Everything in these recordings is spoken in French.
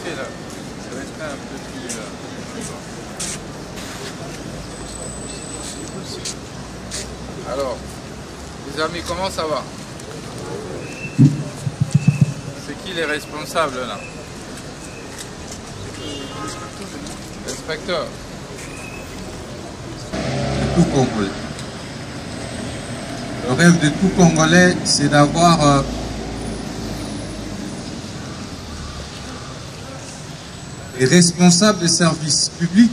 rester là. Je vais rester un peu plus là. Alors, les amis, comment ça va? C'est qui les responsables là? L'inspecteur. Tout Congolais. Le rêve de tout Congolais, c'est d'avoir les responsables des services publics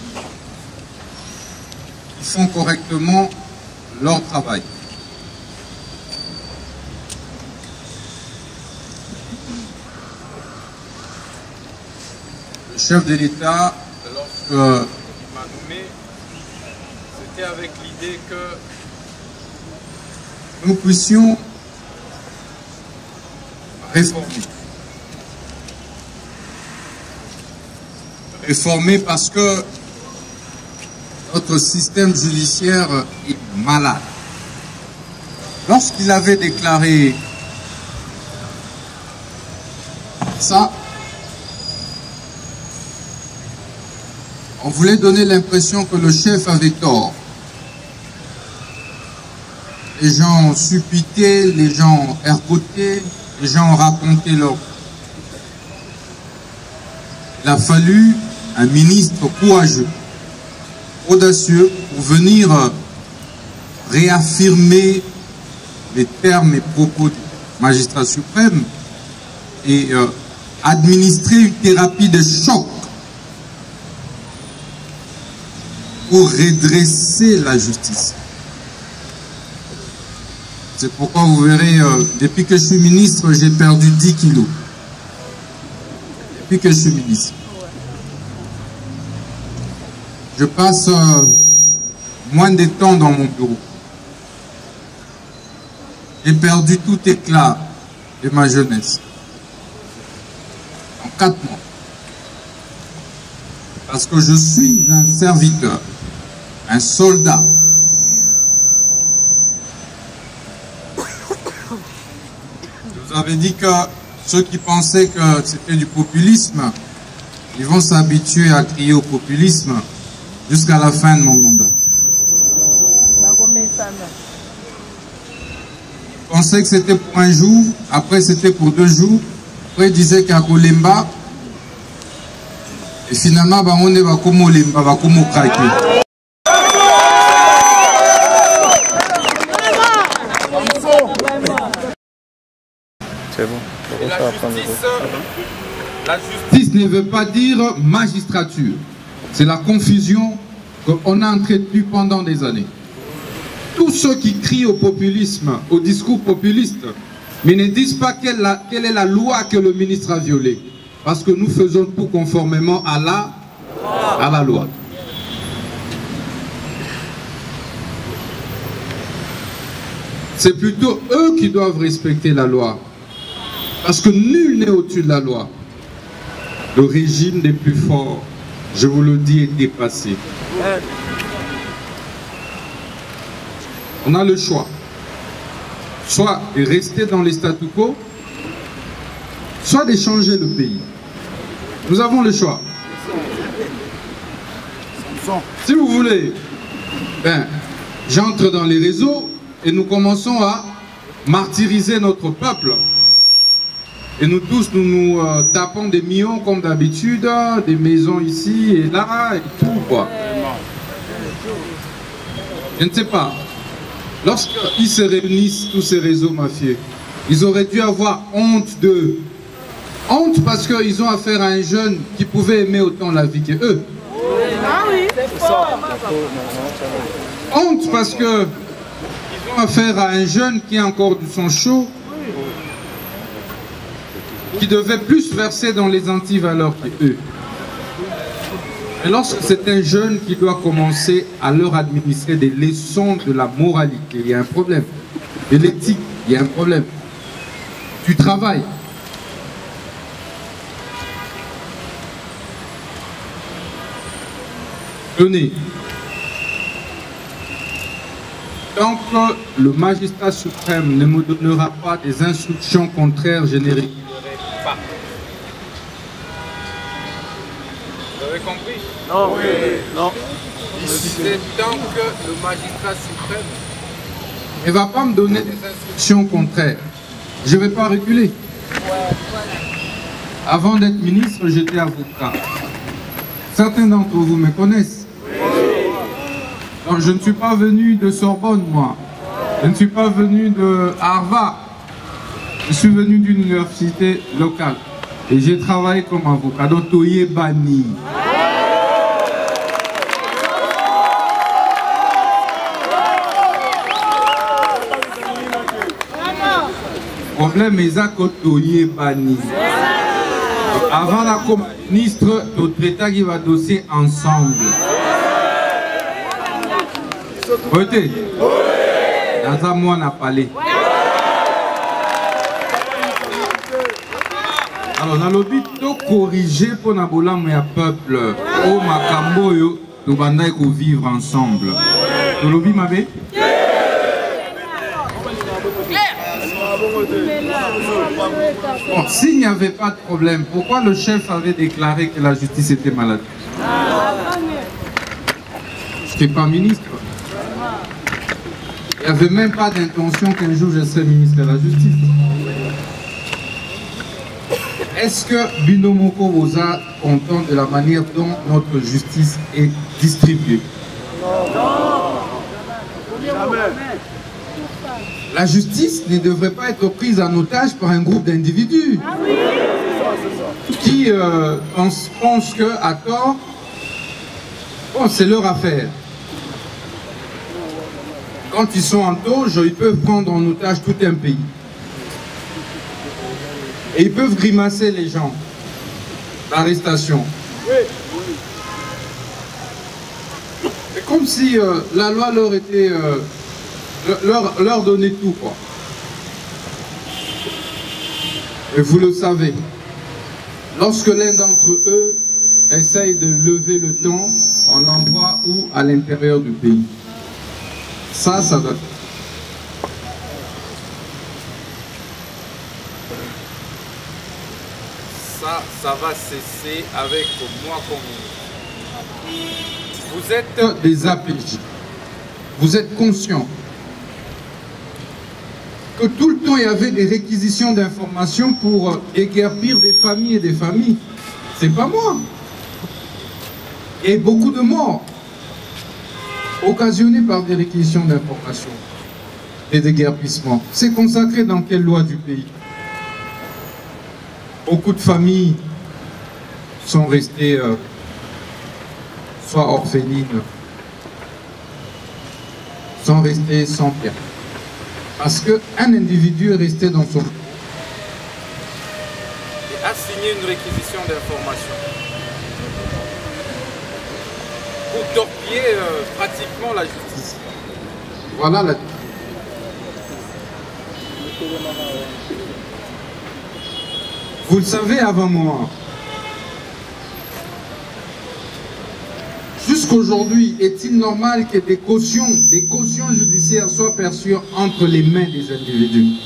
qui font correctement leur travail. Le chef de l'État, lorsqu'il m'a nommé, c'était avec l'idée que nous puissions réformer. Réformer parce que notre système judiciaire est malade. Lorsqu'il avait déclaré ça, on voulait donner l'impression que le chef avait tort. Les gens ont suppité, les gens ont ergoté, les gens ont raconté leur... Il a fallu un ministre courageux, audacieux, pour venir réaffirmer les termes et propos du magistrat suprême et administrer une thérapie de choc pour redresser la justice. C'est pourquoi vous verrez, depuis que je suis ministre, j'ai perdu 10 kilos. Depuis que je suis ministre. Je passe moins de temps dans mon bureau. J'ai perdu tout éclat de ma jeunesse. En 4 mois. Parce que je suis un serviteur, un soldat. Je vous avais dit que ceux qui pensaient que c'était du populisme, ils vont s'habituer à crier au populisme jusqu'à la fin de mon mandat. Ils pensaient que c'était pour un jour, après c'était pour 2 jours, après ils disaient qu'il y a Kolemba, et finalement, on est comme Olemba, comme Okraki. C'est bon. Et la justice ne veut pas dire magistrature. C'est la confusion qu'on a entretenue pendant des années. Tous ceux qui crient au populisme, au discours populiste, mais ne disent pas quelle est la loi que le ministre a violée. Parce que nous faisons tout conformément à la loi. C'est plutôt eux qui doivent respecter la loi. Parce que nul n'est au-dessus de la loi. Le régime des plus forts, je vous le dis, est dépassé. On a le choix. Soit de rester dans les statu quo, soit de changer le pays. Nous avons le choix. Si vous voulez, j'entre dans les réseaux et nous commençons à martyriser notre peuple. Et nous tous, nous tapons des millions comme d'habitude, des maisons ici et là, et tout quoi. Je ne sais pas. Lorsqu'ils se réunissent, tous ces réseaux mafieux, ils auraient dû avoir honte d'eux. Honte parce qu'ils ont affaire à un jeune qui pouvait aimer autant la vie qu'eux. Ah oui, c'est fort. Honte parce qu'ils ont affaire à un jeune qui a encore du sang chaud, qui devait plus verser dans les antivaleurs qu'eux. Et lorsque c'est un jeune qui doit commencer à leur administrer des leçons de la moralité, il y a un problème. De l'éthique, il y a un problème. Du travail. Tenez. Tant que le magistrat suprême ne me donnera pas des instructions contraires, je ne régulerai pas. Vous avez compris? Non. Oui. Non. C'est tant que le magistrat suprême ne va pas me donner des instructions contraires. Je ne vais pas reculer. Avant d'être ministre, j'étais avocat. Certains d'entre vous me connaissent. Donc, je ne suis pas venu de Sorbonne, moi. Je ne suis pas venu de Harvard. Je suis venu d'une université locale. Et j'ai travaillé comme avocat. Donc, Toye Bani. Le problème est que Toye Bani. Avant la ministre, notre État qui va dossier ensemble. Côté. Dans un mois, on a parlé. Alors, dans le but de corriger pour Nabola, mais un peuple, au Makamboyo, nous allons vivre ensemble. Dans le but, ma bé? Bon, s'il n'y avait pas de problème, pourquoi le chef avait déclaré que la justice était malade? Je n'étais pas ministre. Il n'y avait même pas d'intention qu'un jour je serais ministre de la Justice. Est-ce que Binomoko vous a content de la manière dont notre justice est distribuée? La justice ne devrait pas être prise en otage par un groupe d'individus qui pensent qu'à tort, bon, c'est leur affaire. Quand ils sont en toge, ils peuvent prendre en otage tout un pays. Et ils peuvent grimacer les gens d'arrestation. C'est comme si la loi leur était... leur donnait tout, quoi. Et vous le savez, lorsque l'un d'entre eux essaye de lever le ton, on l'envoie où? À l'intérieur du pays. Ça doit... Ça va cesser avec moi comme ministre. Vous êtes des APJ. Vous êtes conscient que tout le temps il y avait des réquisitions d'informations pour déguerpir des familles et des familles. C'est pas moi. Et beaucoup de morts occasionnés par des réquisitions d'informations et des déguerpissements. C'est consacré dans quelle loi du pays? Beaucoup de familles sont restées soit orphelines, sont restées sans père. Parce qu'un individu est resté dans son... Et a signé une réquisition d'information pour torpiller pratiquement la justice. Voilà la... Vous le savez avant moi. Jusqu'aujourd'hui, est-il normal que des cautions judiciaires soient perçues entre les mains des individus?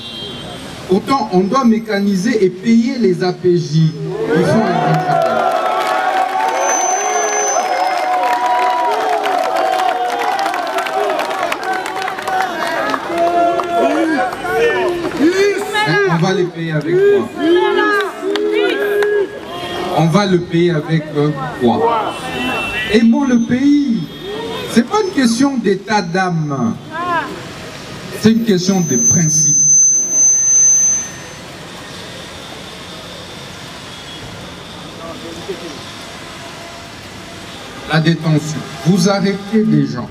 Pourtant, on doit mécaniser et payer les APJ qui font un bon travail. On va les payer avec quoi? On va le payer avec quoi? Aimons le pays. C'est pas une question d'état d'âme. C'est une question de principe. La détention. Vous arrêtez des gens.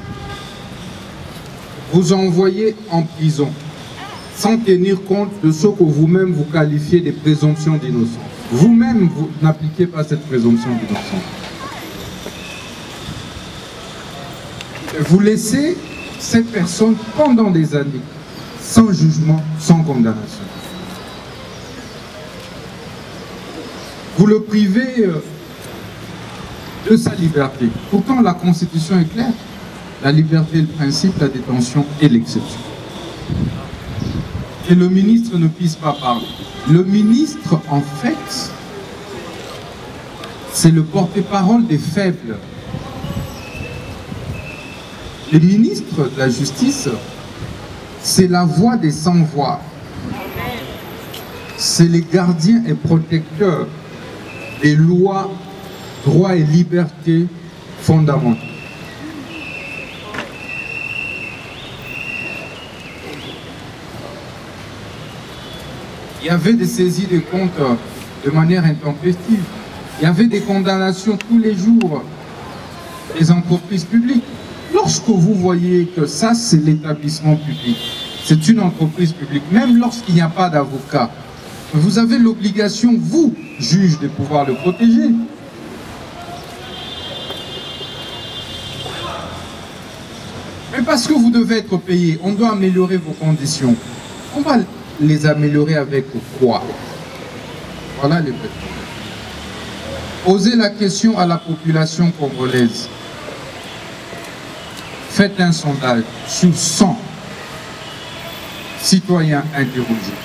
Vous envoyez en prison sans tenir compte de ce que vous-même vous qualifiez de présomption d'innocence. Vous-même, vous n'appliquez pas cette présomption d'innocence. Vous laissez cette personne pendant des années, sans jugement, sans condamnation. Vous le privez de sa liberté. Pourtant, la Constitution est claire. La liberté est le principe, la détention est l'exception. Et le ministre ne puisse pas parler. Le ministre, en fait, c'est le porte-parole des faibles. Le ministre de la Justice, c'est la voix des sans-voix. C'est les gardiens et protecteurs des lois, droits et libertés fondamentaux. Il y avait des saisies de comptes de manière intempestive. Il y avait des condamnations tous les jours des entreprises publiques. Lorsque vous voyez que ça, c'est l'établissement public, c'est une entreprise publique, même lorsqu'il n'y a pas d'avocat, vous avez l'obligation, vous, juge, de pouvoir le protéger. Mais parce que vous devez être payé, on doit améliorer vos conditions. On va les améliorer avec quoi? Voilà les vrais. Posez la question à la population congolaise. Faites un sondage sur 100 citoyens interrogés.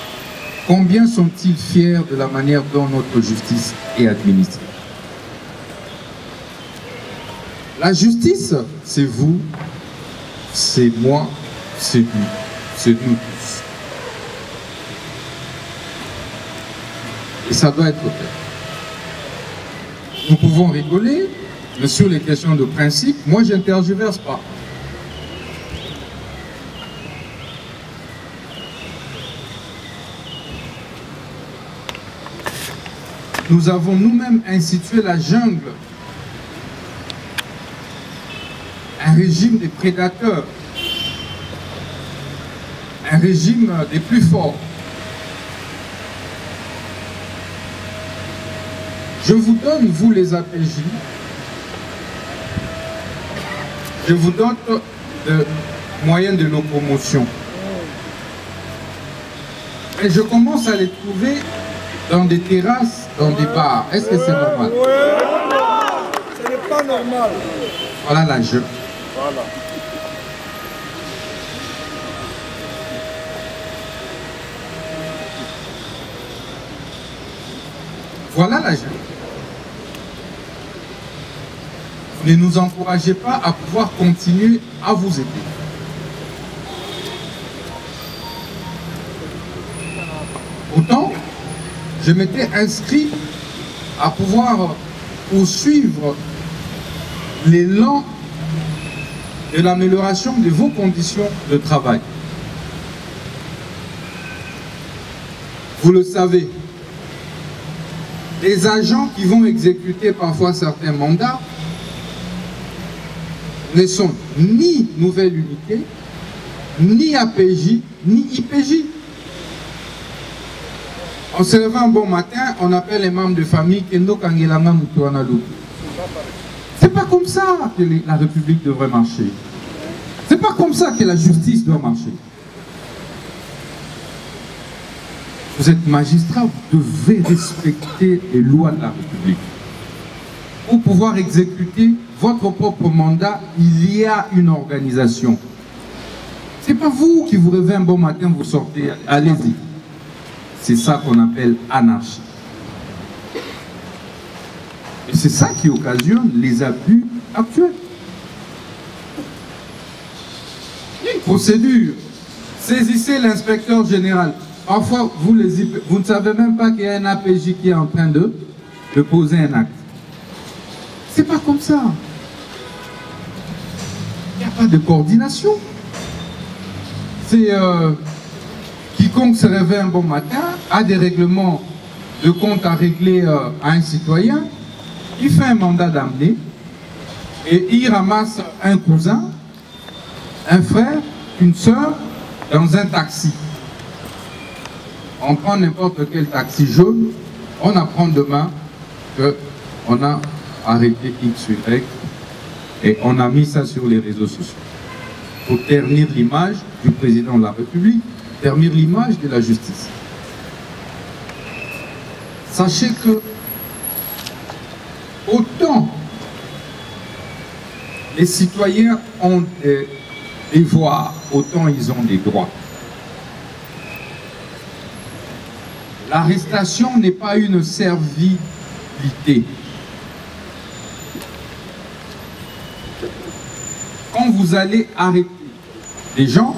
Combien sont-ils fiers de la manière dont notre justice est administrée? La justice, c'est vous, c'est moi, c'est lui, c'est nous tous. Et ça doit être fait. Nous pouvons rigoler, mais sur les questions de principe, moi je n'intergiverse pas. Nous avons nous-mêmes institué la jungle, un régime des prédateurs, un régime des plus forts. Je vous donne, vous les APJ, je vous donne de moyens de locomotion. Et je commence à les trouver dans des terrasses, dans des bars. Est-ce que c'est normal? Ce n'est pas normal. Voilà la jungle. Voilà. Voilà la jungle. Ne nous encouragez pas à pouvoir continuer à vous aider. Pourtant, je m'étais inscrit à pouvoir poursuivre l'élan de l'amélioration de vos conditions de travail. Vous le savez, les agents qui vont exécuter parfois certains mandats ne sont ni nouvelle unité, ni APJ, ni IPJ. On se lève un bon matin, on appelle les membres de famille Kendo Kangelanga Mutuana Lutu. C'est pas comme ça que la République devrait marcher. C'est pas comme ça que la justice doit marcher. Vous êtes magistrat, vous devez respecter les lois de la République. Pour pouvoir exécuter votre propre mandat, il y a une organisation. C'est pas vous qui vous réveillez un bon matin, vous sortez, allez-y. C'est ça qu'on appelle anarchie. Et c'est ça qui occasionne les abus actuels. Il y a une procédure. Saisissez l'inspecteur général. Parfois, vous ne savez même pas qu'il y a un APJ qui est en train de poser un acte. C'est pas comme ça. Il n'y a pas de coordination. C'est quiconque se réveille un bon matin, a des règlements de compte à régler à un citoyen, il fait un mandat d'amener et il ramasse un cousin, un frère, une soeur dans un taxi. On prend n'importe quel taxi jaune, on apprend demain qu'on a arrêté X, Y et on a mis ça sur les réseaux sociaux pour ternir l'image du président de la République, ternir l'image de la justice. Sachez que autant les citoyens ont des devoirs, autant ils ont des droits. L'arrestation n'est pas une servilité. vous allez arrêter les gens,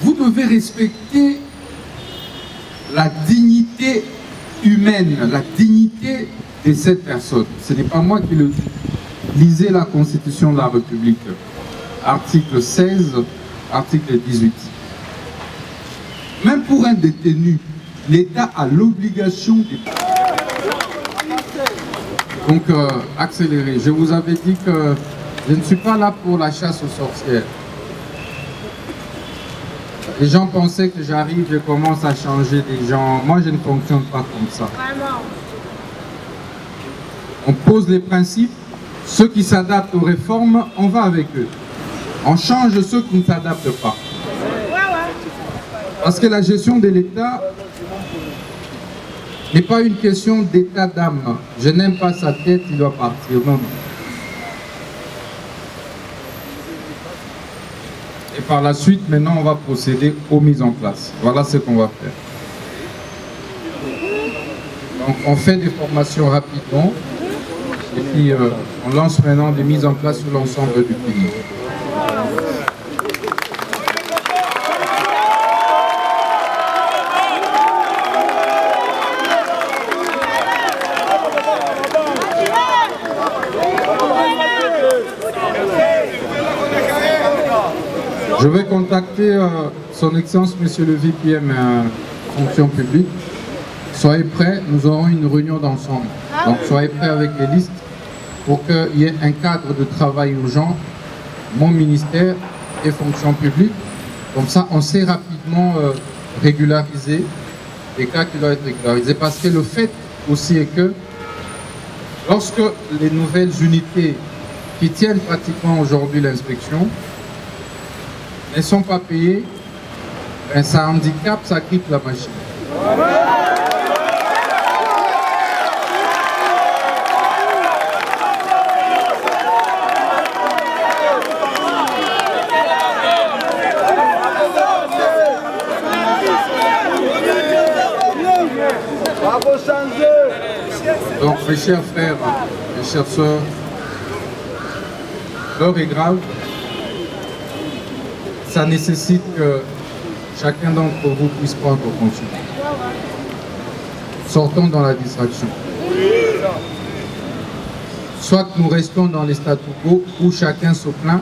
vous devez respecter la dignité humaine, la dignité de cette personne. Ce n'est pas moi qui le dis. Lisez la Constitution de la République, article 16, article 18. Même pour un détenu, l'État a l'obligation de... Donc, accélérer. Je vous avais dit que je ne suis pas là pour la chasse aux sorcières. Les gens pensaient que j'arrive, je commence à changer des gens. Moi, je ne fonctionne pas comme ça. On pose les principes. Ceux qui s'adaptent aux réformes, on va avec eux. On change ceux qui ne s'adaptent pas. Parce que la gestion de l'État n'est pas une question d'état d'âme. Je n'aime pas sa tête, il doit partir. Non, non. Et par la suite, maintenant, on va procéder aux mises en place. Voilà ce qu'on va faire. Donc, on fait des formations rapidement. Et puis, on lance maintenant des mises en place sur l'ensemble du pays. Je vais contacter son Excellence, Monsieur le VPM Fonction publique. Soyez prêts, nous aurons une réunion d'ensemble. Donc soyez prêts avec les listes pour qu'il y ait un cadre de travail urgent, mon ministère et Fonction publique. Comme ça, on sait rapidement régulariser les cas qui doivent être régularisés. Parce que le fait aussi est que lorsque les nouvelles unités qui tiennent pratiquement aujourd'hui l'inspection ne sont pas payées, ben ça handicape, ça grippe la machine. Donc mes chers frères, mes chères sœurs, l'heure est grave. Ça nécessite que chacun d'entre vous puisse prendre conscience. Sortons dans la distraction. Soit nous restons dans les statu quo où chacun se plaint,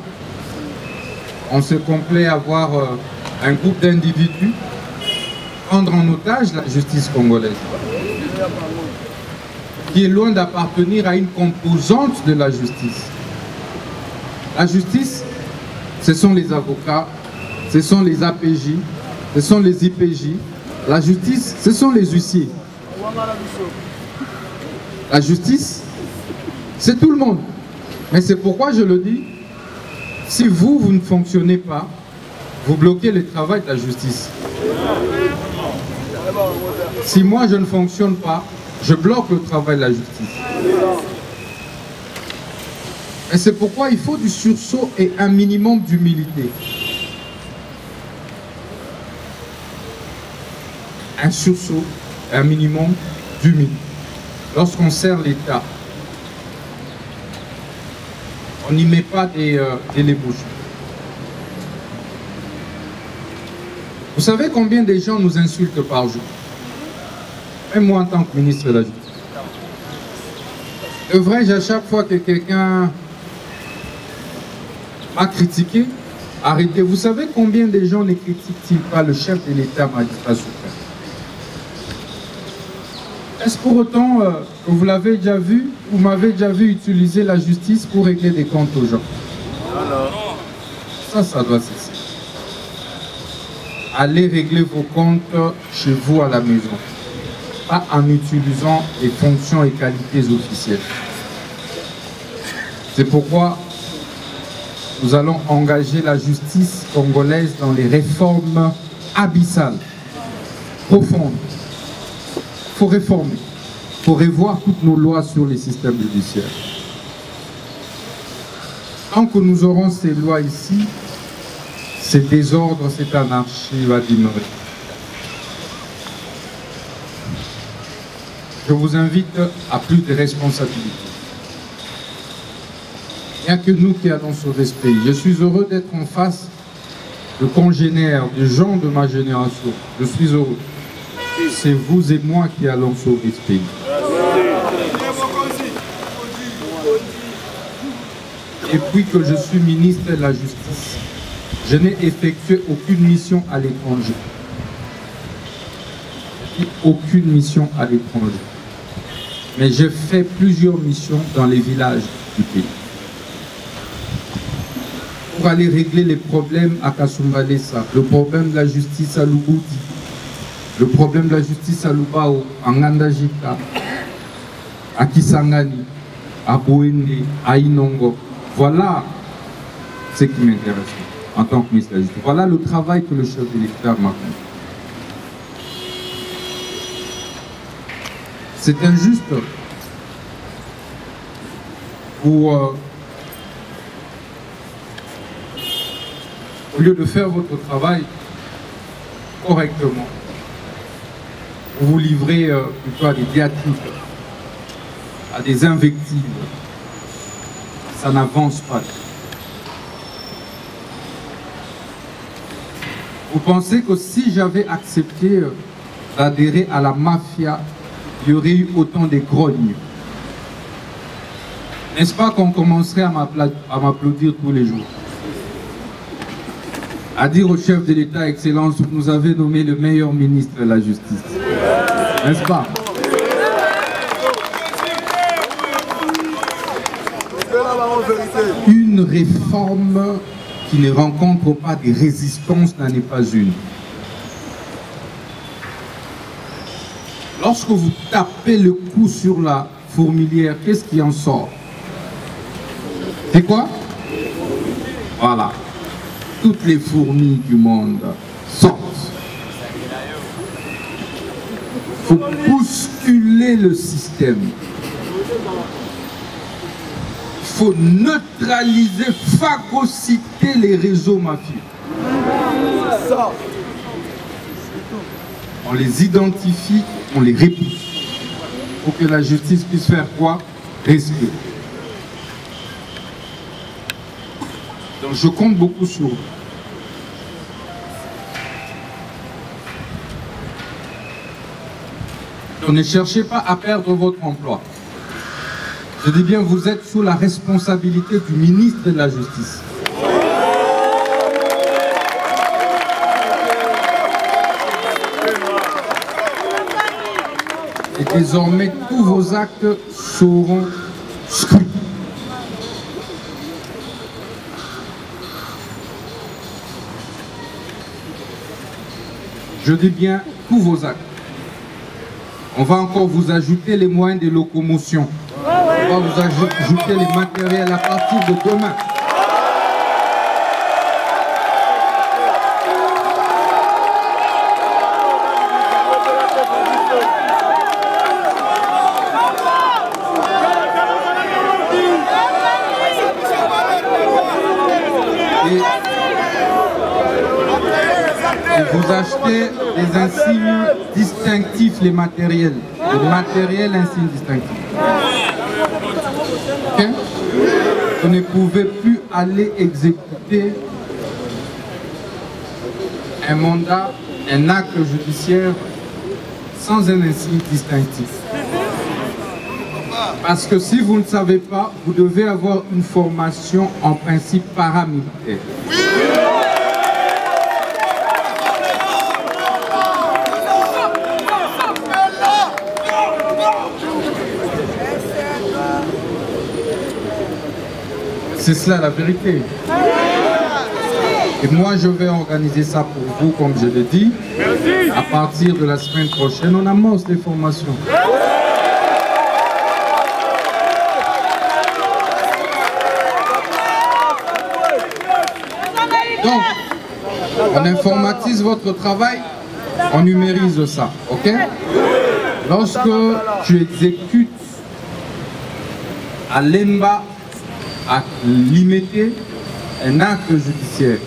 on se complaît à voir un groupe d'individus prendre en otage la justice congolaise, qui est loin d'appartenir à une composante de la justice. La justice, ce sont les avocats, ce sont les APJ, ce sont les IPJ. La justice, ce sont les huissiers. La justice, c'est tout le monde. Mais c'est pourquoi je le dis, si vous ne fonctionnez pas, vous bloquez le travail de la justice. Si moi je ne fonctionne pas, je bloque le travail de la justice. Et c'est pourquoi il faut du sursaut et un minimum d'humilité. Un sursaut et un minimum d'humilité. Lorsqu'on sert l'État, on n'y met pas des lébauches. Vous savez combien de gens nous insultent par jour? Même moi en tant que ministre de la Justice. Devrais-je à chaque fois que quelqu'un m'a critiqué, arrêter? Vous savez combien de gens ne critiquent-ils pas le chef de l'État, magistrat suprême? Est-ce pour autant que vous l'avez déjà vu, vous m'avez déjà vu utiliser la justice pour régler des comptes aux gens? Ça doit cesser. Allez régler vos comptes chez vous à la maison, pas en utilisant les fonctions et qualités officielles. C'est pourquoi nous allons engager la justice congolaise dans les réformes abyssales, profondes. Il faut réformer, il faut revoir toutes nos lois sur les systèmes judiciaires. Tant que nous aurons ces lois ici, ce désordre, cette anarchie va demeurer. Je vous invite à plus de responsabilité. Il n'y a que nous qui allons sauver ce pays. Je suis heureux d'être en face de congénères, de gens de ma génération. Je suis heureux. C'est vous et moi qui allons sauver ce pays. Depuis que je suis ministre de la Justice, je n'ai effectué aucune mission à l'étranger. Aucune mission à l'étranger. Mais j'ai fait plusieurs missions dans les villages du pays. Pour aller régler les problèmes à Kasumbalesa, le problème de la justice à Lubouti, le problème de la justice à Lubao, à Ngandajika, à Kisangani, à Bouende, à Inongo. Voilà ce qui m'intéresse en tant que ministre de la Justice. Voilà le travail que le chef de l'État m'a confié. C'est injuste pour, au lieu de faire votre travail correctement, vous livrez plutôt à des diatribes, à des invectives. Ça n'avance pas. Vous pensez que si j'avais accepté d'adhérer à la mafia, il y aurait eu autant de grognes? N'est-ce pas qu'on commencerait à m'applaudir tous les jours? À dire au chef de l'État, Excellence, vous nous avez nommé le meilleur ministre de la Justice. N'est-ce pas? Une réforme qui ne rencontre pas de résistance n'en est pas une. Lorsque vous tapez le cou sur la fourmilière, qu'est-ce qui en sort? C'est quoi? Voilà. Toutes les fourmis du monde sortent. Il faut bousculer le système. Il faut neutraliser, phagocyter les réseaux mafieux. On les identifie, on les repousse. Pour que la justice puisse faire quoi? Respirer. Donc je compte beaucoup sur vous. Donc ne cherchez pas à perdre votre emploi. Je dis bien, vous êtes sous la responsabilité du ministre de la Justice. Et désormais, tous vos actes seront scrutés. Je dis bien tous vos actes. On va encore vous ajouter les moyens de locomotion. On va vous ajouter les matériels à partir de demain. Et vous achetez des insignes distinctifs, les matériels insignes distinctifs. Okay? Vous ne pouvez plus aller exécuter un mandat, un acte judiciaire sans un insigne distinctif. Parce que si vous ne savez pas, vous devez avoir une formation en principe paramilitaire. C'est cela la vérité. Et moi, je vais organiser ça pour vous, comme je l'ai dit. À partir de la semaine prochaine, on amorce les formations. Donc, on informatise votre travail, on numérise ça, ok? Lorsque tu exécutes à Lemba, à limiter un acte judiciaire,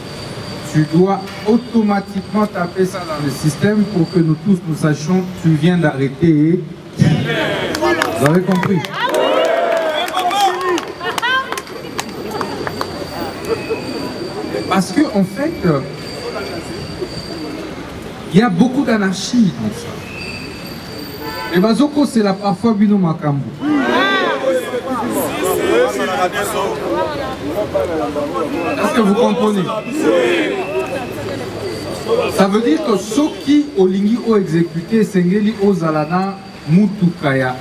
tu dois automatiquement taper ça dans le système pour que nous tous nous sachions que tu viens d'arrêter. Vous avez compris? Parce que en fait, il y a beaucoup d'anarchie dans ça. Et Bazoko, c'est là parfois Bino Makambo. Est-ce que vous comprenez? Ça veut dire que ceux qui ont exécuté Sengeli Ozalana Mutukaya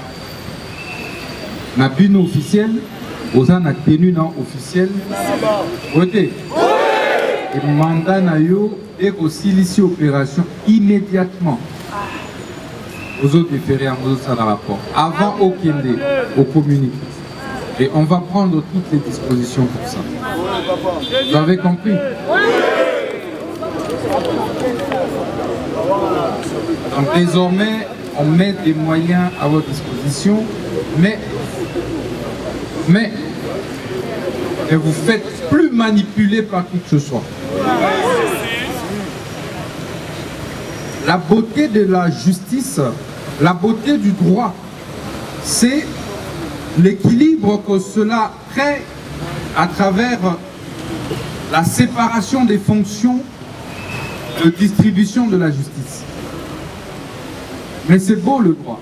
na bino officiel, Ozana tenu non officiel. Voté. Et mandat na yo et aussi l'ici opération immédiatement. Aux autres déférés aux autres dans rapport. Avant au Kende, au communiqué. Et on va prendre toutes les dispositions pour ça. Vous avez compris? Donc désormais, on met des moyens à votre disposition, mais ne vous faites plus manipuler par qui que ce soit. La beauté de la justice, la beauté du droit, c'est l'équilibre que cela crée à travers la séparation des fonctions de distribution de la justice. Mais c'est beau le droit.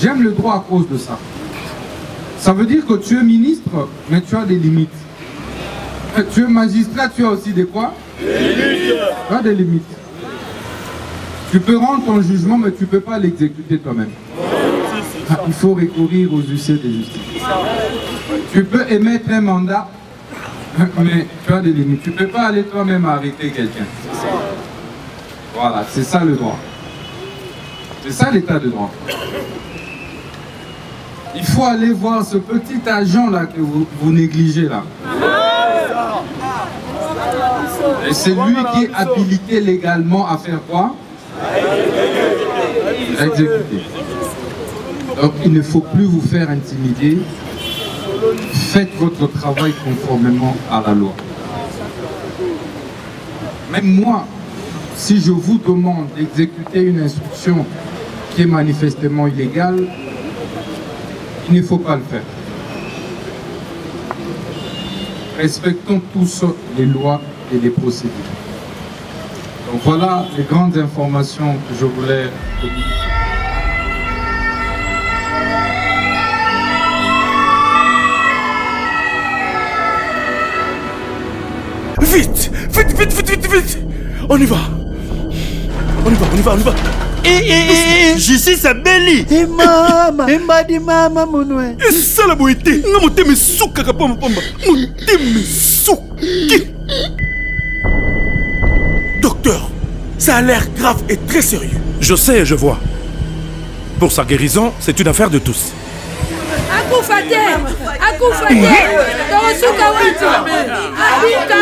J'aime le droit à cause de ça. Ça veut dire que tu es ministre, mais tu as des limites. Tu es magistrat, tu as aussi des quoi? Des limites. Tu as des limites. Tu peux rendre ton jugement, mais tu ne peux pas l'exécuter toi-même. Il faut recourir aux huissiers de justice. Tu peux émettre un mandat, mais tu as des limites. Tu ne peux pas aller toi-même arrêter quelqu'un. Voilà, c'est ça le droit. C'est ça l'état de droit. Il faut aller voir ce petit agent-là que vous négligez là. Et c'est lui qui est habilité légalement à faire quoi? À exécuter. Donc il ne faut plus vous faire intimider. Faites votre travail conformément à la loi. Même moi, si je vous demande d'exécuter une instruction qui est manifestement illégale, il ne faut pas le faire. Respectons tous les lois et les procédures. Donc voilà les grandes informations que je voulais communiquer. Vite, vite, vite, vite, vite, vite. On y va. On y va, on y va, on y va. Justice à Belly. Et maman, et madi maman monoué. Et ça la boité. Nga moté me souka kapamba pamba. Moté me souki. Docteur, ça a l'air grave et très sérieux. Je sais et je vois. Pour sa guérison, c'est une affaire de tous. Akoufate, Tosuka Wito, Abika,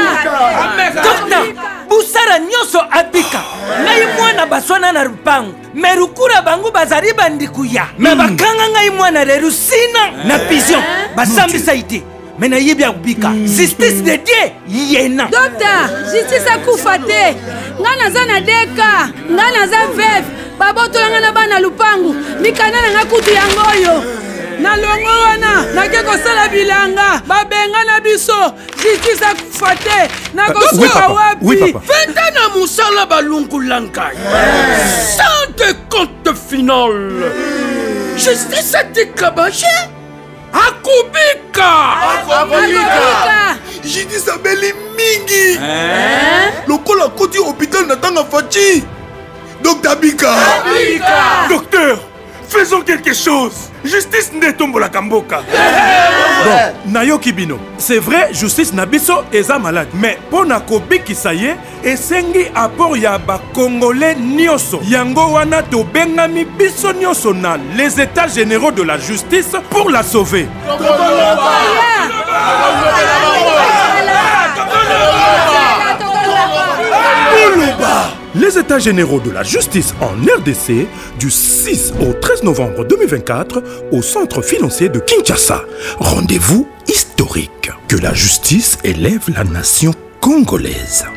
Docteur, Boussara Nyoso Abika, Ngai mwana baswana na rupangu, Merukura bangu bazari bandikuya, na bakanga ngai mwana rerusina na pigeon, basambi saite. Mena yebi Abika, justice de Dieu, yena. Docteur, justice Akoufate, Ngana zana deka, Ngana za veve, Baboto ngana bana lupangu, Mikana nga kutu yangoyo. Na longo wana nakeko sala bilanga babenga na biso justice Akoufate na kosuka wapi Feta na musala balungu lankai sans de compte final justice atikabache Akubika justice abeli mingi lokola koti hôpital natanga fachi Docteur Abika Docteur, faisons quelque chose. Justice ne tombe la kamboka. Bon, Nayoki Bino, c'est vrai, justice nabiso eza malade. Mais pour Nakobi Kisaye, esengi apport ya ba Congolais nyoso. Yango wana to bengami biso nyoso na les états généraux de la justice pour la sauver. Les états généraux de la justice en RDC du 6 au 13 novembre 2024 au centre financier de Kinshasa. Rendez-vous historique. Que la justice élève la nation congolaise.